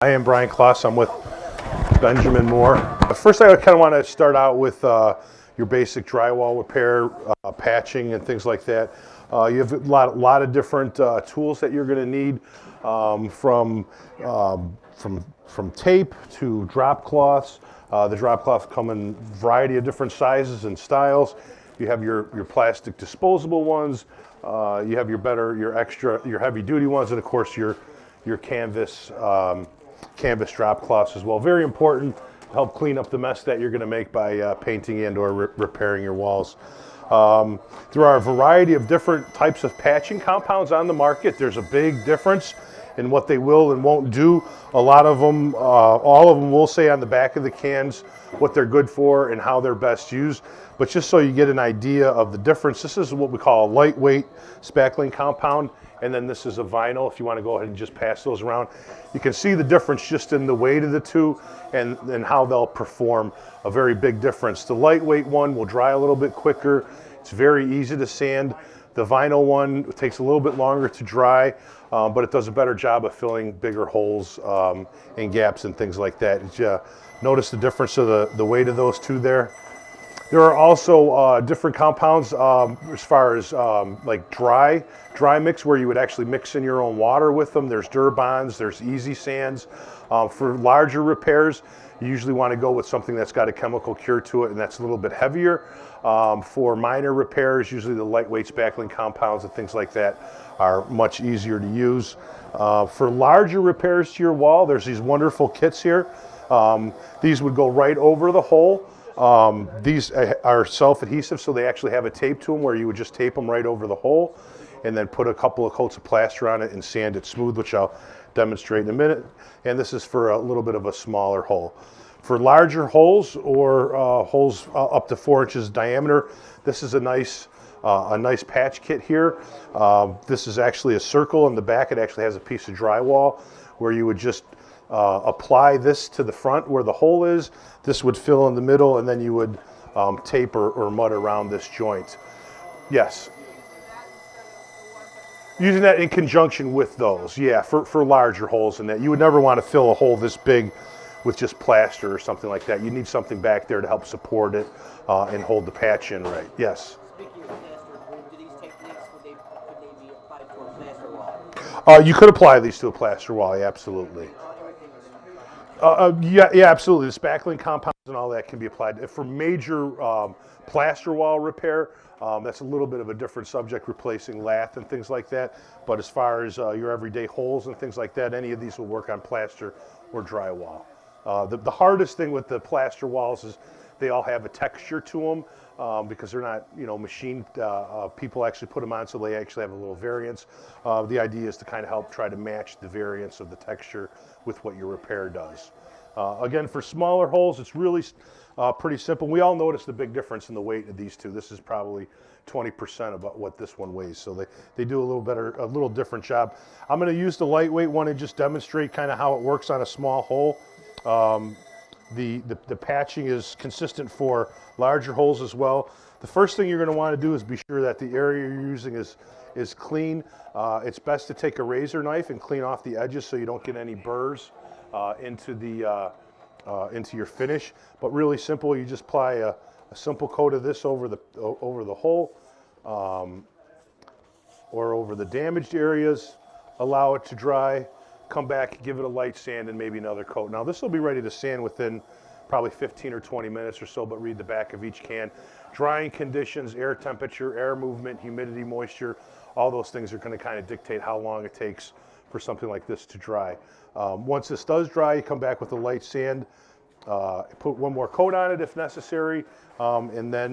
I am Brian Kloss. I'm with Benjamin Moore. First, I kind of want to start out with your basic drywall repair, patching, and things like that. You have a lot of different tools that you're going to need, from tape to drop cloths. The drop cloths come in a variety of different sizes and styles. You have your plastic disposable ones. You have your extra, your heavy duty ones, and of course your canvas drop cloths as well. Very important to help clean up the mess that you're going to make by painting and or repairing your walls. There are a variety of different types of patching compounds on the market. There's a big difference in what they will and won't do. A lot of them, all of them will say on the back of the cans what they're good for and how they're best used. But just so you get an idea of the difference, this is what we call a lightweight spackling compound, and then this is a vinyl. If you want to go ahead and just pass those around, you can see the difference just in the weight of the two and how they'll perform. A very big difference. The lightweight one will dry a little bit quicker. It's very easy to sand. The vinyl one takes a little bit longer to dry, but it does a better job of filling bigger holes and gaps and things like that. Notice the difference of the weight of those two there. There are also different compounds as far as like dry mix, where you would actually mix in your own water with them. There's Durbonds, there's Easy Sands. For larger repairs, you usually want to go with something that's got a chemical cure to it and that's a little bit heavier. For minor repairs, usually the lightweight spackling compounds and things like that are much easier to use. For larger repairs to your wall, there's these wonderful kits here. These would go right over the hole. These are self-adhesive, so they actually have a tape to them where you would just tape them right over the hole and then put a couple of coats of plaster on it and sand it smooth, which I'll demonstrate in a minute. And this is for a little bit of a smaller hole. For larger holes or holes up to 4 inches diameter, this is a nice patch kit here. This is actually a circle in the back. It actually has a piece of drywall where you would just apply this to the front where the hole is. This would fill in the middle, and then you would tape or mud around this joint. Yes. Using that in conjunction with those, yeah, for larger holes in that. You would never want to fill a hole this big with just plaster or something like that. You need something back there to help support it and hold the patch in right. Yes? Speaking of plaster, do these techniques, could they be applied to a plaster wall? You could apply these to a plaster wall, yeah, absolutely. Yeah, absolutely. The spackling compounds and all that can be applied. For major plaster wall repair, that's a little bit of a different subject, replacing lath and things like that. But as far as your everyday holes and things like that, any of these will work on plaster or drywall. The hardest thing with the plaster walls is they all have a texture to them because they're not, machined. People actually put them on so they actually have a little variance. The idea is to kind of help try to match the variance of the texture with what your repair does. Again, for smaller holes, it's really pretty simple. We all notice the big difference in the weight of these two. This is probably 20% of what this one weighs, so they do a little different job. I'm going to use the lightweight one and just demonstrate kind of how it works on a small hole. The patching is consistent for larger holes as well. The first thing you're going to want to do is be sure that the area you're using is clean. It's best to take a razor knife and clean off the edges so you don't get any burrs into your finish. But really simple, you just apply a simple coat of this over the hole or over the damaged areas. Allow it to dry. Come back, give it a light sand, and maybe another coat. Now this will be ready to sand within probably 15 or 20 minutes or so, but read the back of each can. Drying conditions, air temperature, air movement, humidity, moisture, all those things are going to kind of dictate how long it takes for something like this to dry. Once this does dry, you come back with a light sand, put one more coat on it if necessary, and then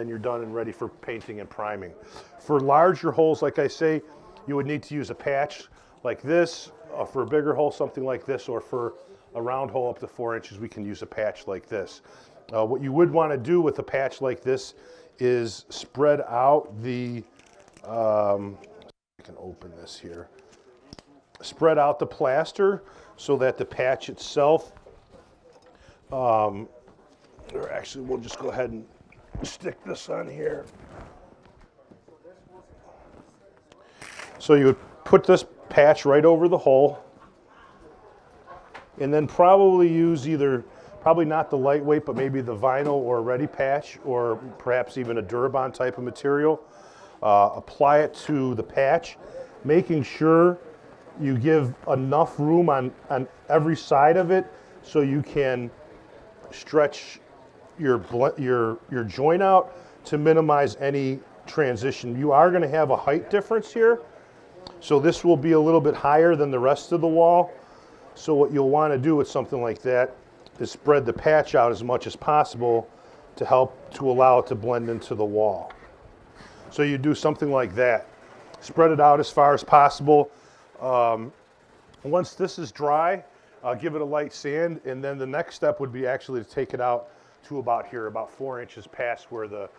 you're done and ready for painting and priming. For larger holes, like I say, you would need to use a patch like this. For a bigger hole, something like this, or for a round hole up to 4 inches, we can use a patch like this. What you would want to do with a patch like this is spread out the, I can open this here, spread out the plaster so that the patch itself, or actually we'll just go ahead and stick this on here. So you would put this patch right over the hole, and then probably use probably not the lightweight, but maybe the vinyl or a ready patch, or perhaps even a Durabond type of material. Apply it to the patch, making sure you give enough room on every side of it so you can stretch your joint out to minimize any transition. You are going to have a height difference here, so this will be a little bit higher than the rest of the wall. So what you'll want to do with something like that is spread the patch out as much as possible to allow it to blend into the wall. So you do something like that. Spread it out as far as possible. Once this is dry, give it a light sand, and then the next step would be actually to take it out to about here, about 4 inches past where the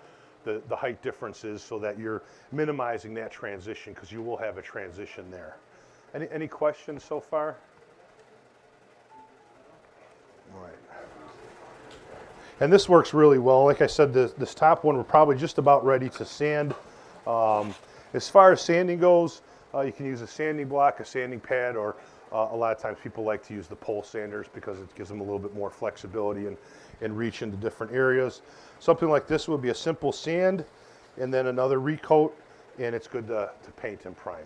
height difference is, so that you're minimizing that transition, because you will have a transition there. Any questions so far? All right. And this works really well. Like I said, this top one, we're probably just about ready to sand. As far as sanding goes, you can use a sanding block, a sanding pad, or a lot of times people like to use the pole sanders because it gives them a little bit more flexibility and reach into different areas. Something like this would be a simple sand and then another recoat, and it's good to paint and prime.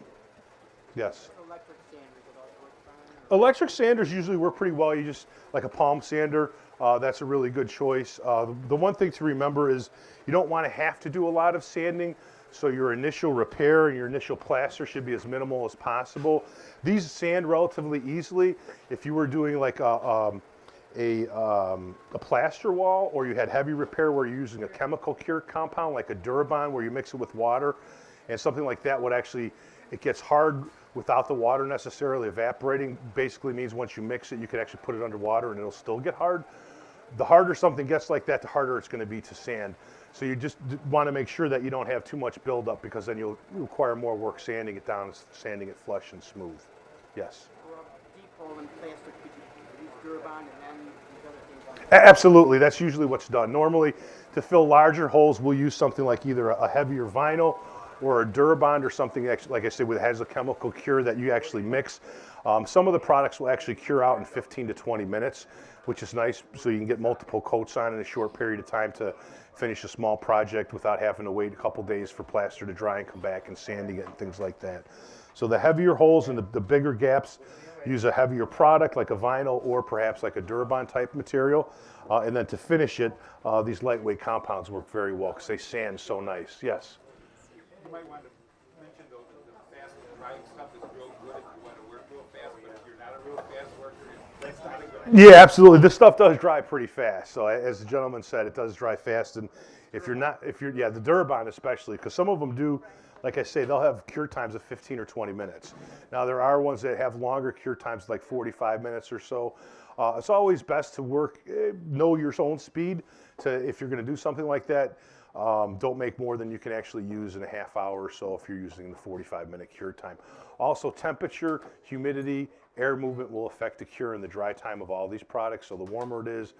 Yes? Electric sanders would also work fine. Electric sanders usually work pretty well. You just, like a palm sander, that's a really good choice. The one thing to remember is you don't want to have to do a lot of sanding, so your initial repair and your initial plaster should be as minimal as possible. These sand relatively easily. If you were doing like a plaster wall, or you had heavy repair where you're using a chemical cure compound like a Durabond where you mix it with water, and something like that would actually, it gets hard without the water necessarily evaporating. Basically means once you mix it, you can actually put it underwater and it'll still get hard. The harder something gets like that, the harder it's going to be to sand. So you just want to make sure that you don't have too much buildup, because then you'll require more work sanding it down, sanding it flush and smooth. Yes? For a deep hole in plaster, could you use Durabond and then these other things on it? Absolutely, that's usually what's done. Normally, to fill larger holes, we'll use something like either a heavier vinyl or a Durabond, or something, like I said, that has a chemical cure that you actually mix. Some of the products will actually cure out in 15 to 20 minutes, which is nice, so you can get multiple coats on in a short period of time to finish a small project without having to wait a couple days for plaster to dry and come back and sanding it and things like that. So the heavier holes and the bigger gaps, use a heavier product like a vinyl or perhaps like a Durabond type material. And then to finish it, these lightweight compounds work very well because they sand so nice. Yes? You might want to mention though that the fast drying stuff is real good if you want to work real fast, but if you're not a real fast worker, that's not a good idea. Yeah, absolutely. This stuff does dry pretty fast. So as the gentleman said, it does dry fast. And if you're the Durabond especially, because some of them do, like I say, they'll have cure times of 15 or 20 minutes. Now there are ones that have longer cure times, like 45 minutes or so. It's always best to know your own speed. If you're going to do something like that, don't make more than you can actually use in a half hour or so if you're using the 45-minute cure time. Also, temperature, humidity, air movement will affect the cure and the dry time of all these products. So the warmer it is,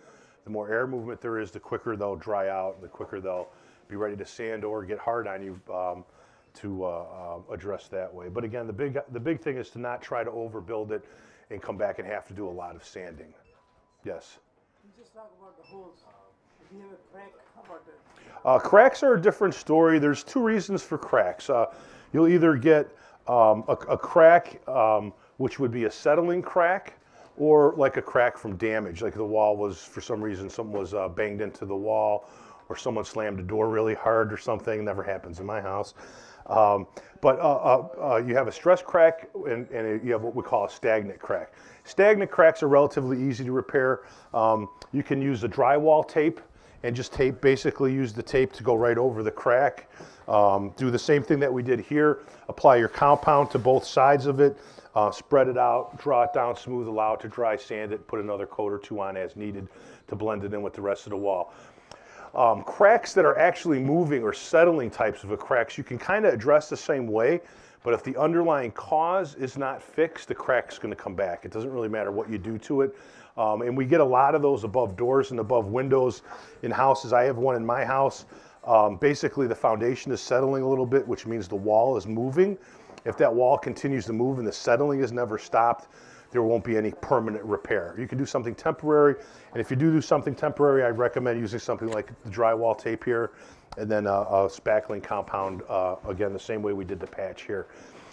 the more air movement there is, the quicker they'll dry out, and the quicker they'll be ready to sand or get hard on you to address that way. But again, the big thing is to not try to overbuild it and come back and have to do a lot of sanding. Yes? You just talk about the holes. If you have a crack, how about that? Cracks are a different story. There's two reasons for cracks. You'll either get a crack, which would be a settling crack, or like a crack from damage, like the wall was, for some reason, something was banged into the wall, or someone slammed a door really hard or something. Never happens in my house. But you have a stress crack, and you have what we call a stagnant crack. Stagnant cracks are relatively easy to repair. You can use a drywall tape and just basically use the tape to go right over the crack. Do the same thing that we did here. Apply your compound to both sides of it, spread it out, draw it down smooth, allow it to dry, sand it, put another coat or two on as needed to blend it in with the rest of the wall. Cracks that are actually moving or settling types of cracks, you can kind of address the same way, but if the underlying cause is not fixed, the crack's going to come back. It doesn't really matter what you do to it. And we get a lot of those above doors and above windows in houses. I have one in my house. Basically, the foundation is settling a little bit, which means the wall is moving. If that wall continues to move and the settling is never stopped, there won't be any permanent repair. You can do something temporary, and if you do something temporary, I'd recommend using something like the drywall tape here, and then a spackling compound, again, the same way we did the patch here.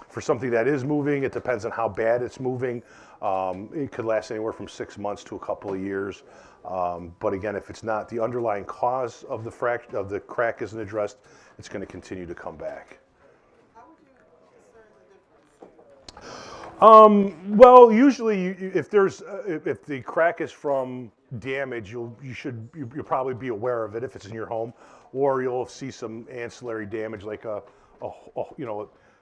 For something that is moving, it depends on how bad it's moving. It could last anywhere from 6 months to a couple of years. But again, if it's not, the underlying cause of the crack isn't addressed, it's going to continue to come back. How would you discern the difference? Well, usually, if the crack is from damage, you'll probably be aware of it if it's in your home, or you'll see some ancillary damage like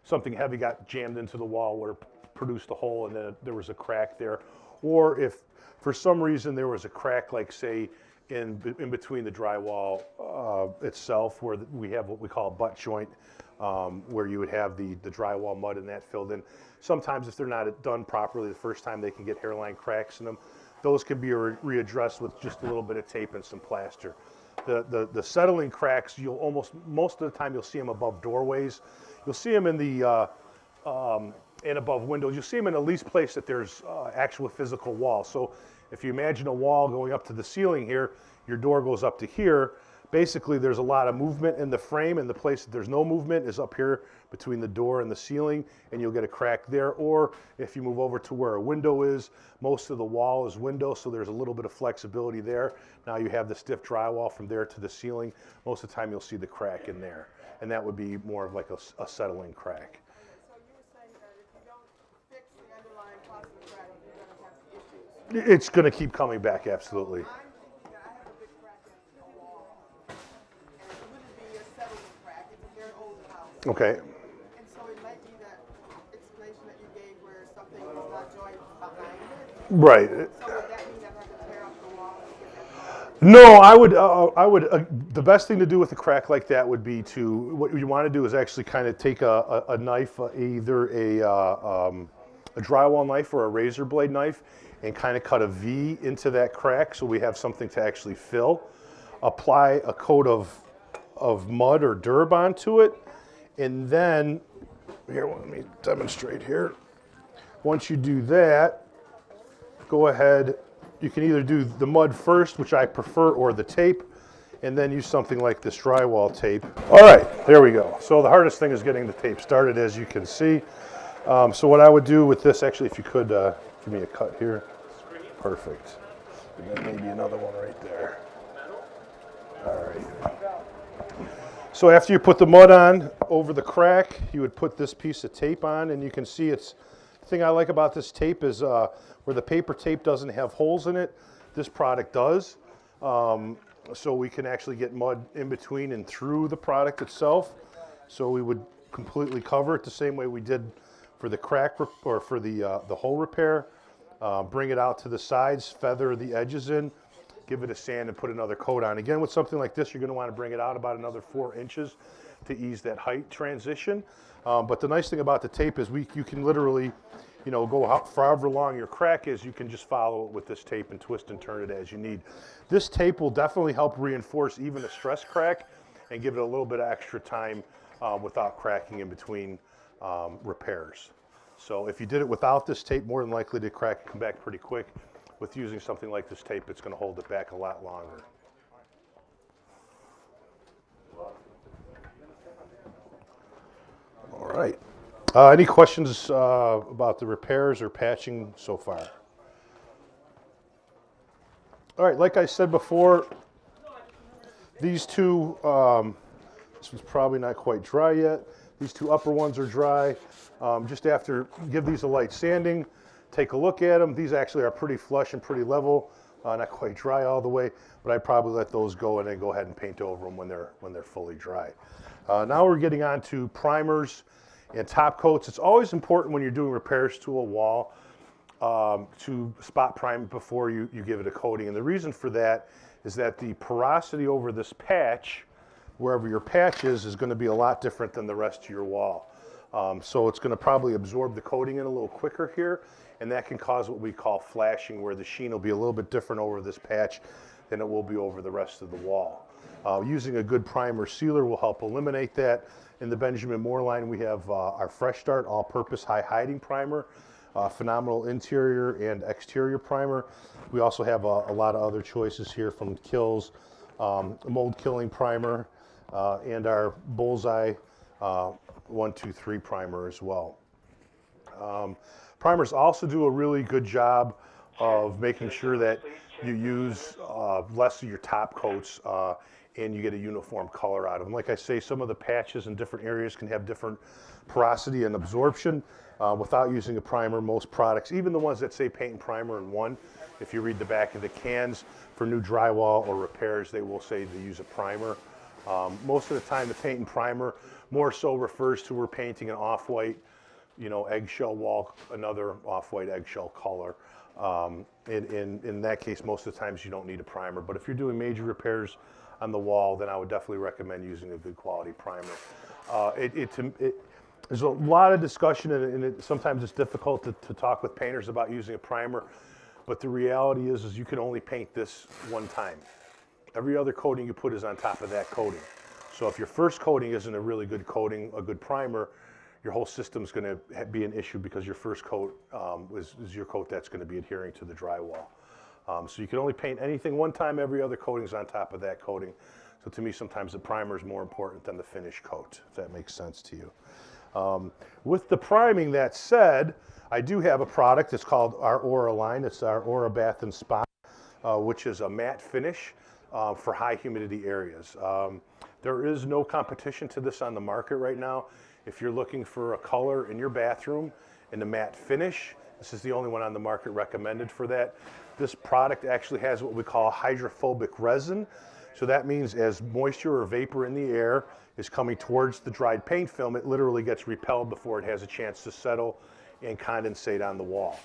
something heavy got jammed into the wall where it produced a hole and then there was a crack there, or if for some reason there was a crack, like say in between the drywall itself, where we have what we call a butt joint, where you would have the drywall mud and that filled in. Sometimes if they're not done properly the first time, they can get hairline cracks in them. Those can be readdressed with just a little bit of tape and some plaster. The settling cracks, most of the time you'll see them above doorways. You'll see them in the and above windows. You'll see them in the least place that there's actual physical wall. So if you imagine a wall going up to the ceiling here, your door goes up to here. Basically, there's a lot of movement in the frame, and the place that there's no movement is up here between the door and the ceiling, and you'll get a crack there. Or if you move over to where a window is, most of the wall is window, so there's a little bit of flexibility there. Now you have the stiff drywall from there to the ceiling. Most of the time you'll see the crack in there, and that would be more of like a settling crack. So you were saying that if you don't fix the underlying cause of the crack, you're going to have issues. It's going to keep coming back, absolutely. I'm thinking that I have a big crack in the wall, and it wouldn't be a settling crack. It's a very old house. Okay. And so it might be that explanation that you gave where something is not joined behind it. Right. So would that mean that I have to tear up the wall and get that? No, I would. The best thing to do with a crack like that would be what you want to do is actually kind of take a knife, either a drywall knife or a razor blade knife, and kind of cut a V into that crack so we have something to actually fill. Apply a coat of mud or durb onto it, and then here, let me demonstrate here. Once you do that, go ahead. You can either do the mud first, which I prefer, or the tape, and then use something like this drywall tape. All right, there we go. So the hardest thing is getting the tape started, as you can see. So what I would do with this, actually, if you could give me a cut here. Perfect. And then maybe another one right there. All right. So after you put the mud on over the crack, you would put this piece of tape on, and you can see the thing I like about this tape is where the paper tape doesn't have holes in it, this product does. So we can actually get mud in between and through the product itself. So we would completely cover it the same way we did for the crack or for the hole repair. Bring it out to the sides, feather the edges in, give it a sand, and put another coat on. Again, with something like this, you're going to want to bring it out about another 4 inches to ease that height transition. But the nice thing about the tape is you can literally, go out for however long your crack is, you can just follow it with this tape and twist and turn it as you need. This tape will definitely help reinforce even a stress crack and give it a little bit of extra time without cracking in between repairs. So if you did it without this tape, more than likely the crack will come back pretty quick. With using something like this tape, it's going to hold it back a lot longer. All right. Any questions about the repairs or patching so far? All right, like I said before, these two, this one's probably not quite dry yet. These two upper ones are dry. Just after, give these a light sanding, take a look at them. These actually are pretty flush and pretty level, not quite dry all the way, but I'd probably let those go and then go ahead and paint over them when they're fully dry. Now we're getting on to primers and top coats. It's always important when you're doing repairs to a wall to spot prime before you give it a coating. And the reason for that is that the porosity over this patch, wherever your patch is going to be a lot different than the rest of your wall. So it's going to probably absorb the coating in a little quicker here, and that can cause what we call flashing, where the sheen will be a little bit different over this patch than it will be over the rest of the wall. Using a good primer sealer will help eliminate that. In the Benjamin Moore line, we have our Fresh Start all-purpose high hiding primer. Phenomenal interior and exterior primer. We also have a lot of other choices here from Kills, mold killing primer, and our Bullseye 123 primer as well. Primers also do a really good job of making sure that you use less of your top coats and you get a uniform color out of them. Like I say, some of the patches in different areas can have different porosity and absorption. Without using a primer, most products, even the ones that say paint and primer in one, if you read the back of the cans for new drywall or repairs, they will say to use a primer. Most of the time, the paint and primer more so refers to we're painting an off-white, you know, eggshell wall, another off-white eggshell color. In that case, most of the times you don't need a primer. But if you're doing major repairs on the wall, then I would definitely recommend using a good quality primer. There's a lot of discussion, and sometimes it's difficult to talk with painters about using a primer. But the reality is you can only paint this one time. Every other coating you put is on top of that coating. So if your first coating isn't a really good coating, a good primer, your whole system's going to be an issue because your first coat is your coat that's going to be adhering to the drywall. So you can only paint anything one time, every other coating's on top of that coating. So to me, sometimes the primer is more important than the finish coat, if that makes sense to you. With the priming, that said, I do have a product. It's called our Aura line. It's our Aura Bath and Spa, which is a matte finish for high humidity areas. There is no competition to this on the market right now. If you're looking for a color in your bathroom in a matte finish, this is the only one on the market recommended for that. This product actually has what we call hydrophobic resin. So that means as moisture or vapor in the air is coming towards the dried paint film, it literally gets repelled before it has a chance to settle and condensate on the wall.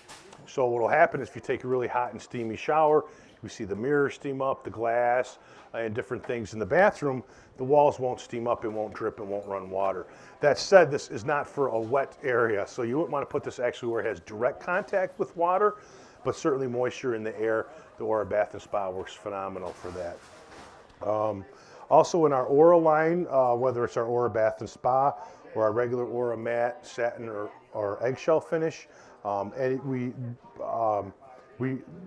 So what will happen is if you take a really hot and steamy shower, you see the mirror steam up, the glass, and different things in the bathroom, the walls won't steam up, it won't drip, it won't run water. That said, this is not for a wet area, so you wouldn't want to put this actually where it has direct contact with water, but certainly moisture in the air. The Aura Bath and Spa works phenomenal for that. Also in our Aura line, whether it's our Aura Bath and Spa or our regular Aura matte, satin, or eggshell finish, you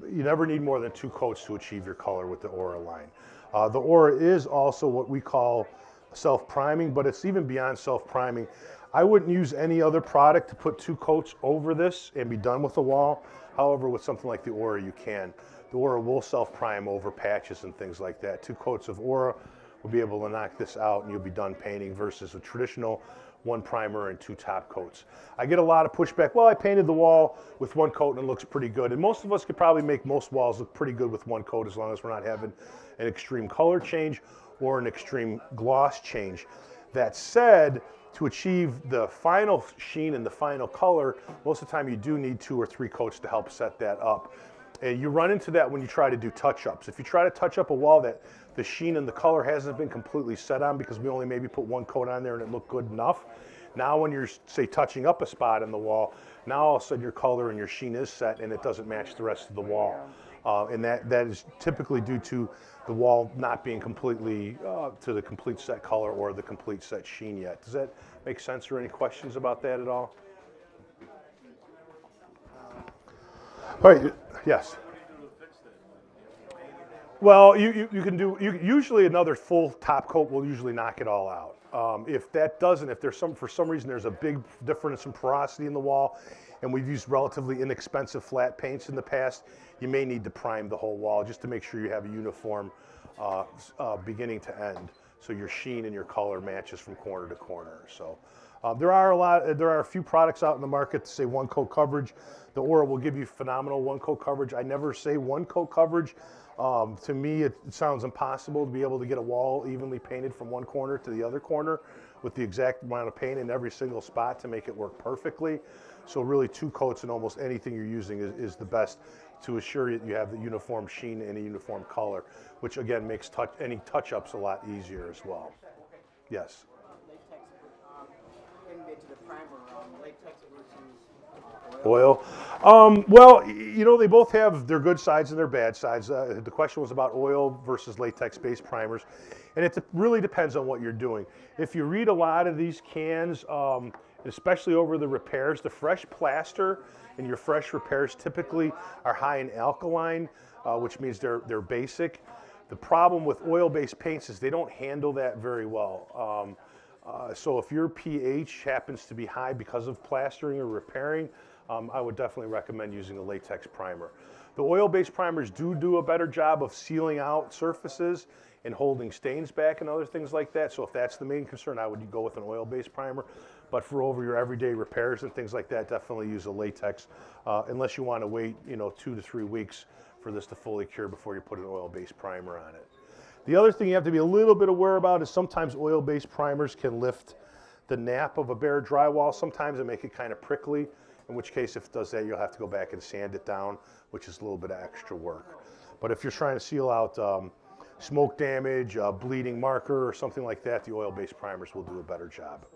never need more than 2 coats to achieve your color with the Aura line. The Aura is also what we call self-priming, but it's even beyond self-priming. I wouldn't use any other product to put 2 coats over this and be done with the wall. However, with something like the Aura, you can. The Aura will self-prime over patches and things like that. 2 coats of Aura will be able to knock this out and you'll be done painting versus a traditional 1 primer and 2 top coats. I get a lot of pushback. Well, I painted the wall with 1 coat and it looks pretty good. And most of us could probably make most walls look pretty good with 1 coat as long as we're not having an extreme color change or an extreme gloss change. That said, to achieve the final sheen and the final color, most of the time you do need 2 or 3 coats to help set that up. And you run into that when you try to do touch-ups. If you try to touch up a wall that the sheen and the color hasn't been completely set on because we only maybe put 1 coat on there and it looked good enough, now when you're, say, touching up a spot in the wall, now all of a sudden your color and your sheen is set and it doesn't match the rest of the wall. And that is typically due to the wall not being completely to the complete set color or the complete set sheen yet. Does that make sense, or any questions about that at all? All right, yes. Well, you can do, usually another full top coat will usually knock it all out. If that doesn't, if there's for some reason there's a big difference in porosity in the wall, and we've used relatively inexpensive flat paints in the past, you may need to prime the whole wall just to make sure you have a uniform beginning to end, so your sheen and your color matches from corner to corner. So there are a few products out in the market that say 1 coat coverage. The Aura will give you phenomenal 1 coat coverage. I never say 1 coat coverage. To me, it sounds impossible to be able to get a wall evenly painted from one corner to the other corner with the exact amount of paint in every single spot to make it work perfectly. So really 2 coats in almost anything you're using is the best to assure you have the uniform sheen and a uniform color, which again makes any touch-ups a lot easier as well. Yes? Latex, getting back to the primer, latex versus Oil. Well, you know, they both have their good sides and their bad sides. The question was about oil versus latex-based primers, and it really depends on what you're doing. If you read a lot of these cans, especially over the repairs. The fresh plaster and your fresh repairs typically are high in alkaline, which means they're basic. The problem with oil-based paints is they don't handle that very well. So if your pH happens to be high because of plastering or repairing, I would definitely recommend using a latex primer. The oil-based primers do a better job of sealing out surfaces and holding stains back and other things like that. So if that's the main concern, I would go with an oil-based primer. But for over your everyday repairs and things like that, definitely use a latex, unless you want to wait, 2 to 3 weeks for this to fully cure before you put an oil-based primer on it. The other thing you have to be a little bit aware about is sometimes oil-based primers can lift the nap of a bare drywall. Sometimes they make it kind of prickly, in which case if it does that, you'll have to go back and sand it down, which is a little bit of extra work. But if you're trying to seal out smoke damage, bleeding marker, or something like that, the oil-based primers will do a better job.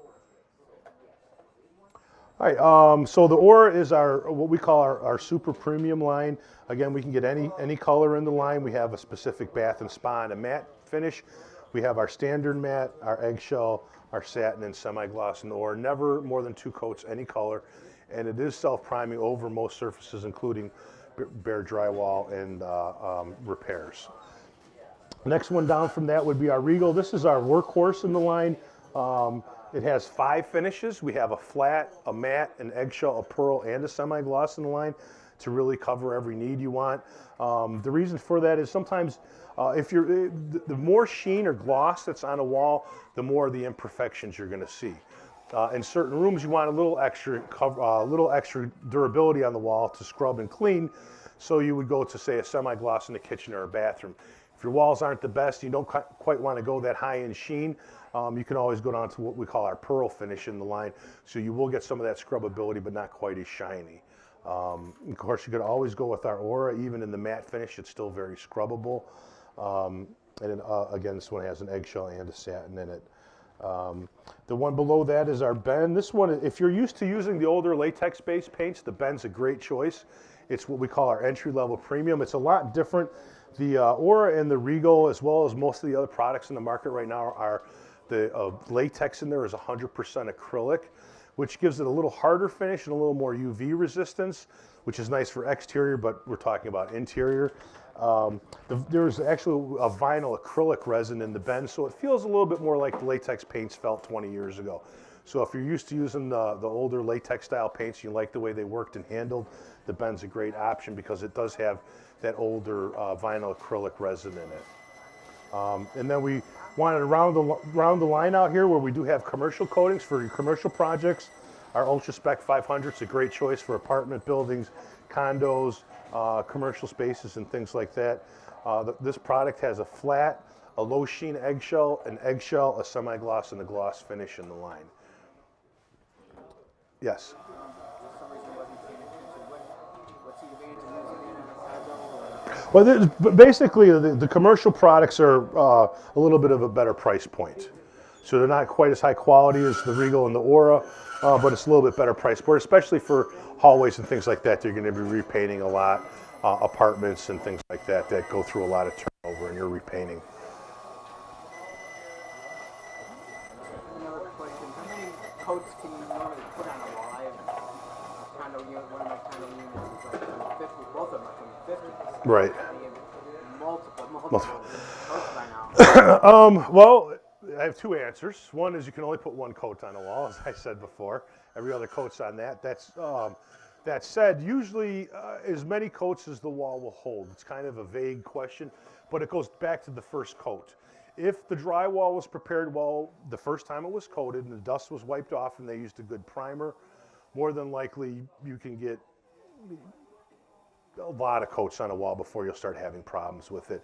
All right, so the Aura is what we call our super premium line. Again, we can get any color in the line. We have a specific bath and spa and a matte finish. We have our standard matte, our eggshell, our satin, and semi-gloss in the Aura. Never more than 2 coats, any color. And it is self-priming over most surfaces, including bare drywall and repairs. Next one down from that would be our Regal. This is our workhorse in the line. It has 5 finishes. We have a flat, a matte, an eggshell, a pearl, and a semi-gloss in the line to really cover every need you want. The reason for that is sometimes the more sheen or gloss that's on a wall, the more the imperfections you're going to see. In certain rooms, you want a little extra durability on the wall to scrub and clean. So you would go to, say, a semi-gloss in the kitchen or a bathroom. If your walls aren't the best, you don't quite want to go that high in sheen, you can always go down to what we call our pearl finish in the line. So you will get some of that scrubbability, but not quite as shiny. Of course, you could always go with our Aura. Even in the matte finish, it's still very scrubbable. And then, again, this one has an eggshell and a satin in it. The one below that is our Ben. This one, if you're used to using the older latex-based paints, the Ben's a great choice. It's what we call our entry-level premium. It's a lot different. The Aura and the Regal, as well as most of the other products in the market right now, are the latex in there is 100% acrylic, which gives it a little harder finish and a little more UV resistance, which is nice for exterior, but we're talking about interior. There's actually a vinyl acrylic resin in the Ben, so it feels a little bit more like the latex paints felt 20 years ago. So if you're used to using the older latex style paints, you like the way they worked and handled, the Ben's a great option because it does have that older vinyl acrylic resin in it. And then we wanted to round the line out here where we do have commercial coatings for your commercial projects. Our Ultra Spec 500 is a great choice for apartment buildings, condos, commercial spaces, and things like that. This product has a flat, a low sheen eggshell, an eggshell, a semi-gloss, and a gloss finish in the line. Yes? Well, basically, the commercial products are a little bit of a better price point. So they're not quite as high quality as the Regal and the Aura, but it's a little bit better price point, especially for hallways and things like that. You're going to be repainting a lot, apartments and things like that go through a lot of turnover, and you're repainting. Another question: how many coats can you normally put on a wall? I have a condo unit. One of my condo units is like from the 50. Both of them are from the 50s. Right. They have multiple coats by now. Well, I have 2 answers. One is you can only put 1 coat on a wall, as I said before. Every other coat's on that. That said, usually as many coats as the wall will hold. It's kind of a vague question, but it goes back to the first coat. If the drywall was prepared well the first time it was coated and the dust was wiped off and they used a good primer, more than likely you can get a lot of coats on a wall before you'll start having problems with it.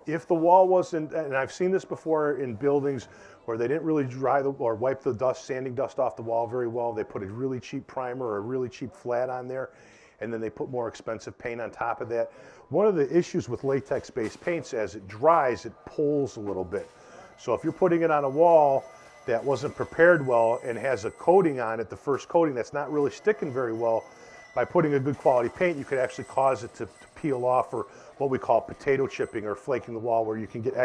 If the wall wasn't, and I've seen this before in buildings where they didn't really dry or wipe the dust, sanding dust off the wall very well, they put a really cheap primer or a really cheap flat on there, and then they put more expensive paint on top of that. One of the issues with latex-based paints, as it dries, it pulls a little bit. So if you're putting it on a wall that wasn't prepared well and has a coating on it, the first coating that's not really sticking very well, by putting a good quality paint, you could actually cause it to peel off, or what we call potato chipping or flaking the wall, where you can get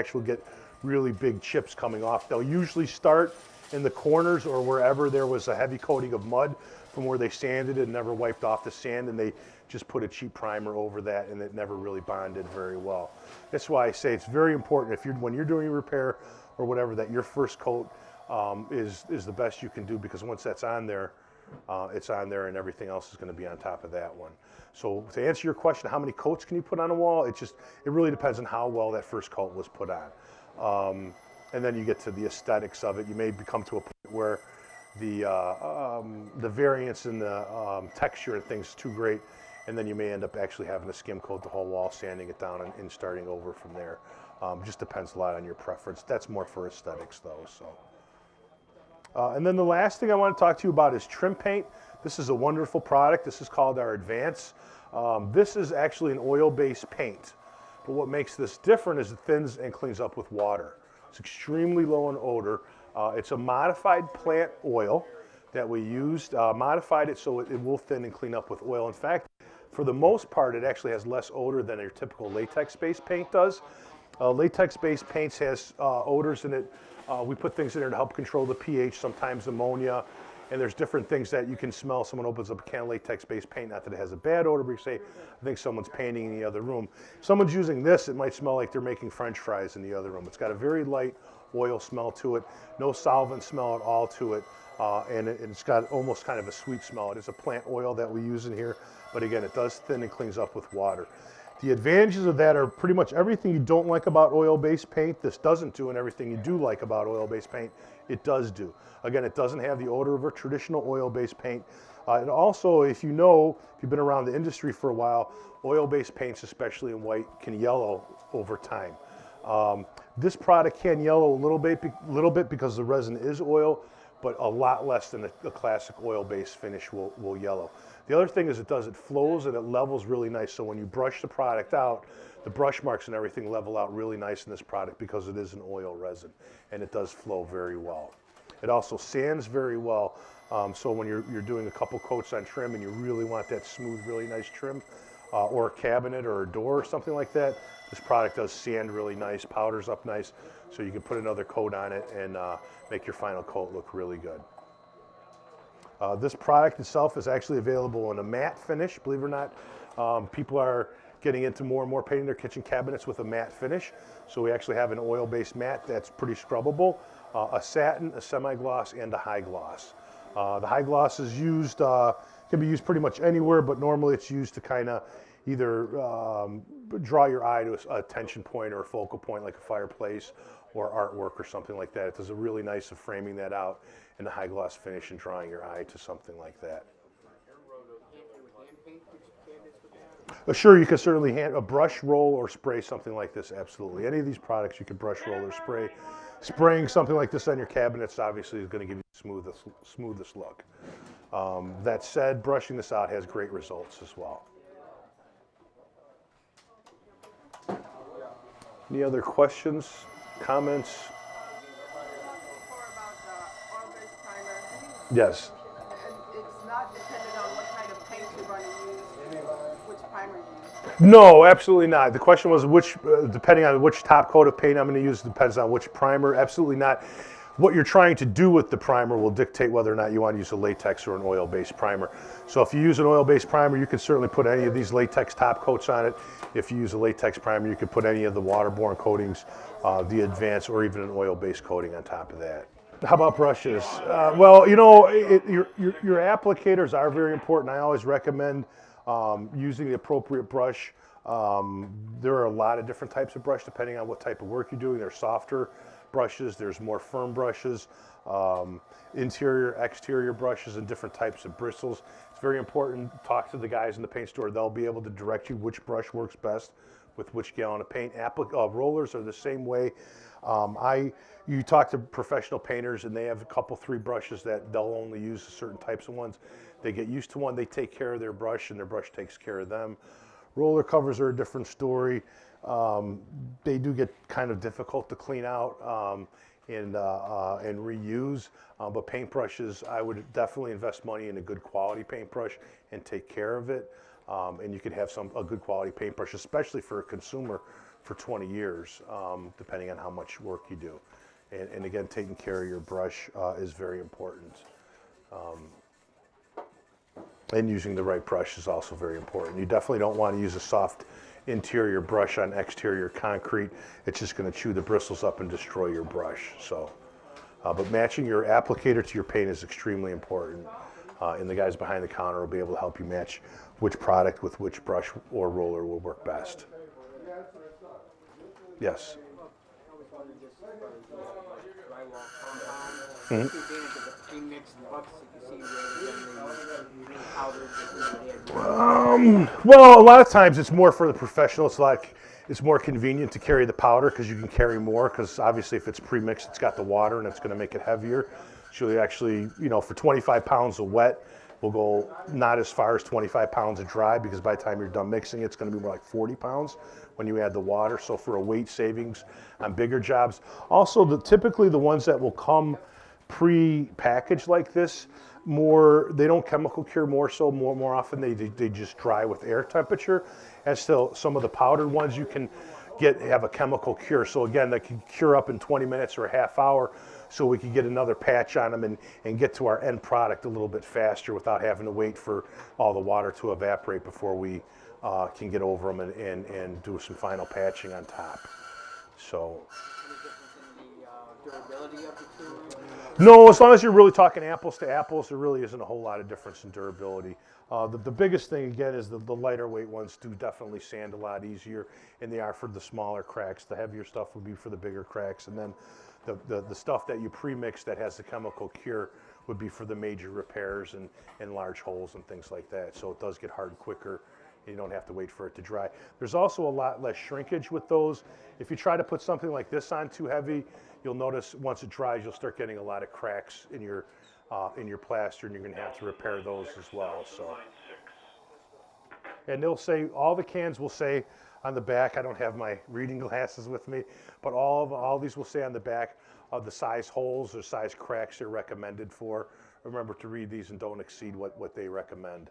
really big chips coming off. They'll usually start in the corners or wherever there was a heavy coating of mud from where they sanded it and never wiped off the sand, and they just put a cheap primer over that, and it never really bonded very well. That's why I say it's very important when you're doing repair or whatever, that your first coat is the best you can do, because once that's on there, it's on there, and everything else is going to be on top of that one. So to answer your question, how many coats can you put on a wall? It really depends on how well that first coat was put on. And then you get to the aesthetics of it. You may come to a point where the variance in the texture and things is too great, and then you may end up actually having to skim coat the whole wall, sanding it down, and starting over from there. Just depends a lot on your preference. That's more for aesthetics, though. So, and then the last thing I want to talk to you about is trim paint. This is a wonderful product. This is called our Advance. This is actually an oil-based paint, but what makes this different is it thins and cleans up with water. It's extremely low in odor. It's a modified plant oil that we used, modified it so it will thin and clean up with oil. In fact, for the most part, it actually has less odor than your typical latex-based paint does. Latex-based paints has odors in it. We put things in there to help control the pH, sometimes ammonia, and there's different things that you can smell. Someone opens up a can of latex-based paint, not that it has a bad odor, but you say, I think someone's painting in the other room. If someone's using this, it might smell like they're making French fries in the other room. It's got a very light oil smell to it, no solvent smell at all to it, and it's got almost kind of a sweet smell. It is a plant oil that we use in here, but again, it does thin and cleans up with water. The advantages of that are pretty much everything you don't like about oil-based paint, this doesn't do, and everything you do like about oil-based paint, it does do. Again, it doesn't have the odor of a traditional oil-based paint. And also, if you've been around the industry for a while, oil-based paints, especially in white, can yellow over time. This product can yellow a little bit because the resin is oil, but a lot less than a classic oil-based finish will yellow. The other thing is it flows and it levels really nice. So when you brush the product out, the brush marks and everything level out really nice in this product because it is an oil resin, and it does flow very well. It also sands very well. So when you're doing a couple coats on trim and you really want that smooth, really nice trim, or a cabinet or a door or something like that, this product does sand really nice, powders up nice, so you can put another coat on it and make your final coat look really good. This product itself is actually available in a matte finish, believe it or not. People are getting into more and more painting their kitchen cabinets with a matte finish. So we actually have an oil-based matte that's pretty scrubbable, a satin, a semi-gloss, and a high gloss. The high gloss is used, can be used pretty much anywhere, but normally it's used to kind of either draw your eye to a tension point or a focal point like a fireplace or artwork or something like that. It does a really nice of framing that out in the high gloss finish and drawing your eye to something like that. Sure, you can certainly brush, roll, or spray something like this, absolutely. Any of these products you can brush, roll, or spray. Spraying something like this on your cabinets obviously is going to give you the smoothest look. That said, brushing this out has great results as well. Any other questions, comments? Yes. It's not dependent on what kind of paint you're going to use, which primer you use. No, absolutely not. The question was depending on which top coat of paint I'm going to use, depends on which primer. Absolutely not. What you're trying to do with the primer will dictate whether or not you want to use a latex or an oil-based primer. So if you use an oil-based primer, you can certainly put any of these latex top coats on it. If you use a latex primer, you could put any of the waterborne coatings, the Advance, or even an oil-based coating on top of that. How about brushes? Well, you know, your applicators are very important. I always recommend using the appropriate brush. There are a lot of different types of brush depending on what type of work you're doing. There's softer brushes, there's more firm brushes, interior, exterior brushes, and different types of bristles. It's very important to talk to the guys in the paint store. They'll be able to direct you which brush works best with which gallon of paint. Rollers are the same way. You talk to professional painters and they have a couple, 3 brushes that they'll only use certain types of ones. They get used to one, they take care of their brush, and their brush takes care of them. Roller covers are a different story. They do get kind of difficult to clean out and reuse, but paintbrushes, I would definitely invest money in a good quality paintbrush and take care of it. And you could have a good quality paintbrush, especially for a consumer, for 20 years, depending on how much work you do. And again, taking care of your brush is very important. And using the right brush is also very important. You definitely don't want to use a soft interior brush on exterior concrete. It's just going to chew the bristles up and destroy your brush. So, but matching your applicator to your paint is extremely important. And the guys behind the counter will be able to help you match which product with which brush or roller will work best. Yes. I always wanted just for the drywall compound. Take advantage of the pre-mixed bucks that you see rather than the powdered that you did. Well, a lot of times it's more for the professional. It's more convenient to carry the powder because you can carry more, because obviously if it's pre-mixed, it's got the water and it's going to make it heavier. So you actually, for 25 pounds of wet, we'll go not as far as 25 pounds of dry, because by the time you're done mixing, it's going to be more like 40 pounds when you add the water. So for a weight savings on bigger jobs. Also, typically the ones that will come pre-packaged like this, they don't chemical cure more often. They just dry with air temperature. As to some of the powdered ones, you can have a chemical cure. So again, that can cure up in 20 minutes or a half hour, so we can get another patch on them and get to our end product a little bit faster without having to wait for all the water to evaporate before we can get over them and do some final patching on top. So. Any difference in the durability of the two? No, as long as you're really talking apples to apples, there really isn't a whole lot of difference in durability. The biggest thing, again, is the lighter weight ones do definitely sand a lot easier, and they are for the smaller cracks. The heavier stuff would be for the bigger cracks, and then the stuff that you pre-mix that has the chemical cure would be for the major repairs and large holes and things like that. So it does get hard quicker. You don't have to wait for it to dry. There's also a lot less shrinkage with those. If you try to put something like this on too heavy, you'll notice once it dries, you'll start getting a lot of cracks in your plaster, and you're going to have to repair those as well. So, and they'll say, all the cans will say on the back, I don't have my reading glasses with me, but all these will say on the back of the size holes or size cracks they're recommended for. Remember to read these and don't exceed what they recommend.